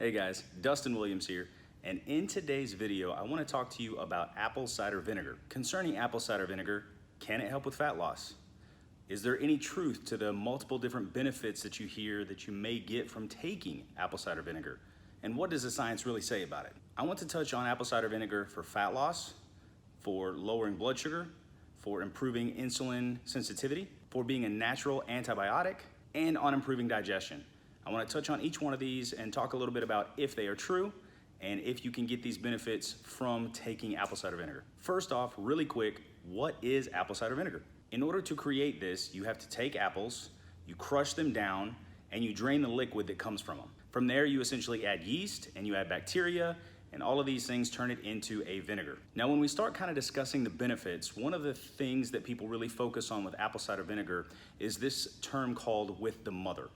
Hey guys, Dustin Williams here, and in today's video I want to talk to you about apple cider vinegar. Concerning apple cider vinegar, can it help with fat loss? Is there any truth to the multiple different benefits that you hear that you may get from taking apple cider vinegar? And what does the science really say about it? I want to touch on apple cider vinegar for fat loss, for lowering blood sugar, for improving insulin sensitivity, for being a natural antibiotic, and on improving digestion. I want to touch on each one of these and talk a little bit about if they are true and if you can get these benefits from taking apple cider vinegar. First off, really quick, what is apple cider vinegar? In order to create this, you have to take apples, you crush them down, and you drain the liquid that comes from them. From there, you essentially add yeast and you add bacteria, and all of these things turn it into a vinegar. Now, when we start kind of discussing the benefits, one of the things that people really focus on with apple cider vinegar is this term called with the mother.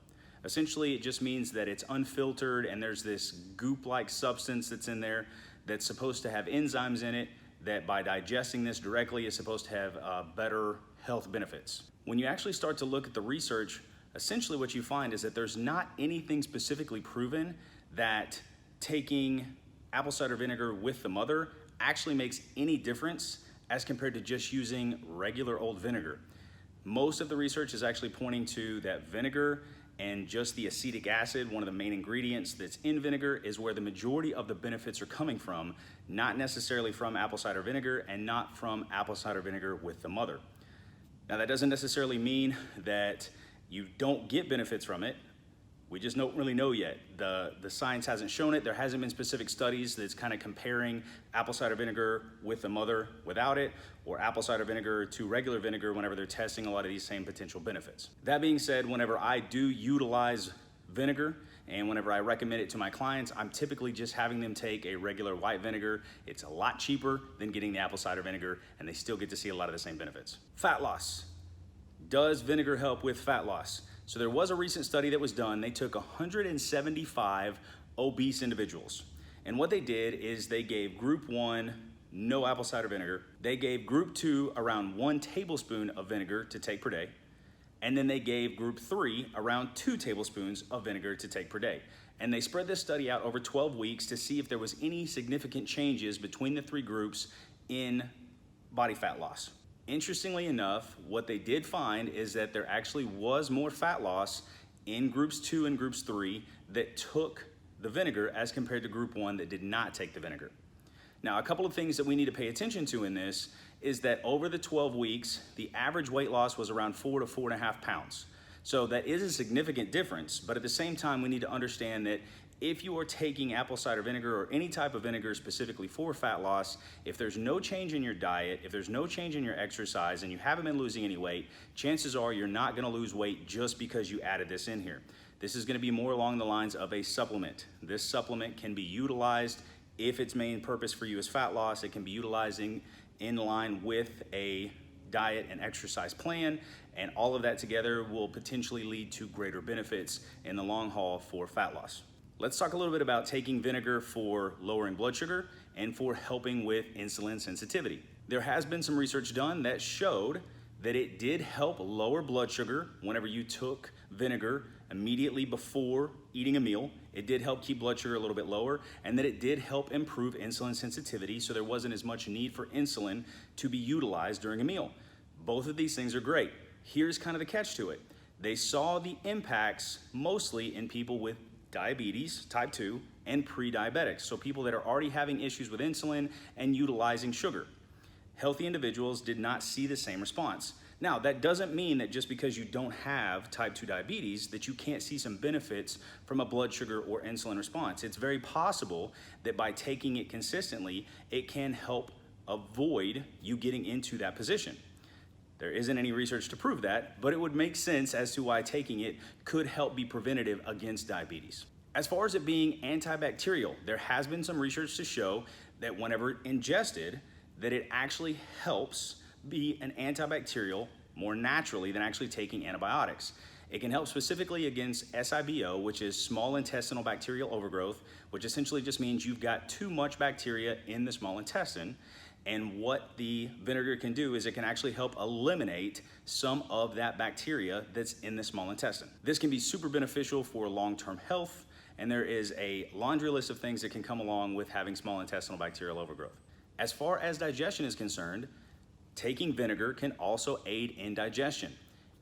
Essentially, it just means that it's unfiltered and there's this goop-like substance that's in there that's supposed to have enzymes in it that by digesting this directly is supposed to have better health benefits. When you actually start to look at the research, essentially what you find is that there's not anything specifically proven that taking apple cider vinegar with the mother actually makes any difference as compared to just using regular old vinegar. Most of the research is actually pointing to that vinegar and just the acetic acid, one of the main ingredients that's in vinegar, is where the majority of the benefits are coming from, not necessarily from apple cider vinegar and not from apple cider vinegar with the mother. Now, that doesn't necessarily mean that you don't get benefits from it. We just don't really know yet. The science hasn't shown it. There hasn't been specific studies that's kind of comparing apple cider vinegar with the mother without it, or apple cider vinegar to regular vinegar whenever they're testing a lot of these same potential benefits. That being said, whenever I do utilize vinegar and whenever I recommend it to my clients, I'm typically just having them take a regular white vinegar. It's a lot cheaper than getting the apple cider vinegar, and they still get to see a lot of the same benefits. Fat loss. Does vinegar help with fat loss? So there was a recent study that was done. They took 175 obese individuals. And what they did is they gave group 1 no apple cider vinegar. They gave group 2 around 1 tablespoon of vinegar to take per day. And then they gave group 3 around 2 tablespoons of vinegar to take per day. And they spread this study out over 12 weeks to see if there was any significant changes between the 3 groups in body fat loss. Interestingly enough, what they did find is that there actually was more fat loss in groups 2 and groups 3 that took the vinegar as compared to group 1 that did not take the vinegar. Now, a couple of things that we need to pay attention to in this is that over the 12 weeks, the average weight loss was around 4 to 4.5 pounds. So that is a significant difference, but at the same time, we need to understand that if you are taking apple cider vinegar or any type of vinegar specifically for fat loss, if there's no change in your diet, if there's no change in your exercise, and you haven't been losing any weight, chances are you're not gonna lose weight just because you added this in here. This is gonna be more along the lines of a supplement. This supplement can be utilized if its main purpose for you is fat loss. It can be utilizing in line with a diet and exercise plan, and all of that together will potentially lead to greater benefits in the long haul for fat loss. Let's talk a little bit about taking vinegar for lowering blood sugar and for helping with insulin sensitivity. There has been some research done that showed that it did help lower blood sugar whenever you took vinegar immediately before eating a meal. It did help keep blood sugar a little bit lower, and that it did help improve insulin sensitivity, so there wasn't as much need for insulin to be utilized during a meal. Both of these things are great. Here's kind of the catch to it. They saw the impacts mostly in people with diabetes, type 2, and pre-diabetics, so people that are already having issues with insulin and utilizing sugar. Healthy individuals did not see the same response. Now, that doesn't mean that just because you don't have type 2 diabetes that you can't see some benefits from a blood sugar or insulin response. It's very possible that by taking it consistently, it can help avoid you getting into that position. There isn't any research to prove that, but it would make sense as to why taking it could help be preventative against diabetes. As far as it being antibacterial, there has been some research to show that whenever ingested, that it actually helps be an antibacterial more naturally than actually taking antibiotics. It can help specifically against SIBO, which is small intestinal bacterial overgrowth, which essentially just means you've got too much bacteria in the small intestine. And what the vinegar can do is it can actually help eliminate some of that bacteria that's in the small intestine. This can be super beneficial for long-term health and there is a laundry list of things that can come along with having small intestinal bacterial overgrowth. As far as digestion is concerned, taking vinegar can also aid in digestion.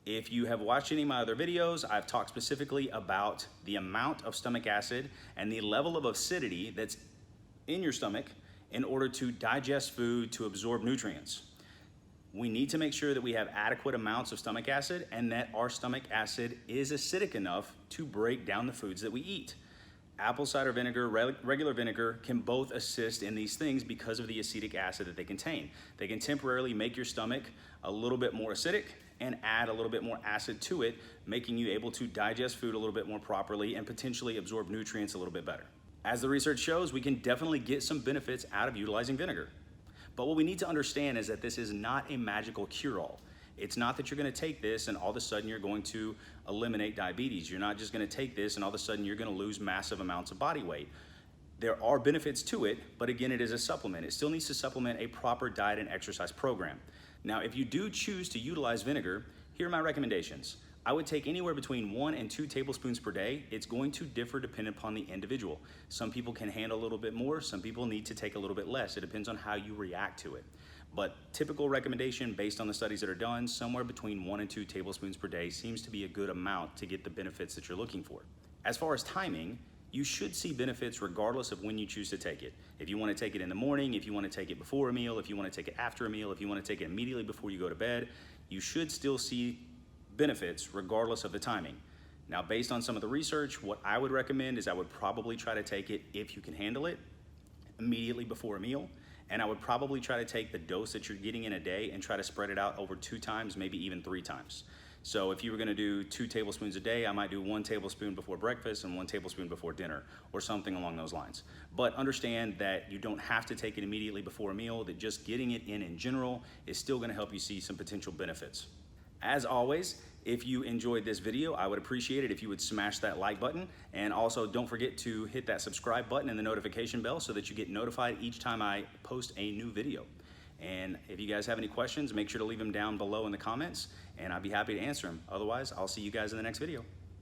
If you have watched any of my other videos, I've talked specifically about the amount of stomach acid and the level of acidity that's in your stomach in order to digest food, to absorb nutrients. We need to make sure that we have adequate amounts of stomach acid and that our stomach acid is acidic enough to break down the foods that we eat. Apple cider vinegar, regular vinegar can both assist in these things because of the acetic acid that they contain. They can temporarily make your stomach a little bit more acidic and add a little bit more acid to it, making you able to digest food a little bit more properly and potentially absorb nutrients a little bit better. As the research shows, we can definitely get some benefits out of utilizing vinegar. But what we need to understand is that this is not a magical cure-all. It's not that you're gonna take this and all of a sudden you're going to eliminate diabetes. You're not just gonna take this and all of a sudden you're gonna lose massive amounts of body weight. There are benefits to it, but again, it is a supplement. It still needs to supplement a proper diet and exercise program. Now, if you do choose to utilize vinegar, here are my recommendations. I would take anywhere between 1 and 2 tablespoons per day. It's going to differ depending upon the individual. Some people can handle a little bit more, some people need to take a little bit less. It depends on how you react to it. But typical recommendation based on the studies that are done, somewhere between 1 and 2 tablespoons per day seems to be a good amount to get the benefits that you're looking for. As far as timing, you should see benefits regardless of when you choose to take it. If you want to take it in the morning, if you want to take it before a meal, if you want to take it after a meal, if you want to take it immediately before you go to bed, you should still see benefits regardless of the timing. Now, based on some of the research, what I would recommend is I would probably try to take it, if you can handle it, immediately before a meal. And I would probably try to take the dose that you're getting in a day and try to spread it out over 2 times, maybe even 3 times. So if you were gonna do 2 tablespoons a day, I might do 1 tablespoon before breakfast and 1 tablespoon before dinner, or something along those lines. But understand that you don't have to take it immediately before a meal, that just getting it in general is still gonna help you see some potential benefits. As always, if you enjoyed this video, I would appreciate it if you would smash that like button, and also don't forget to hit that subscribe button and the notification bell so that you get notified each time I post a new video. And if you guys have any questions, make sure to leave them down below in the comments, and I'd be happy to answer them. Otherwise, I'll see you guys in the next video.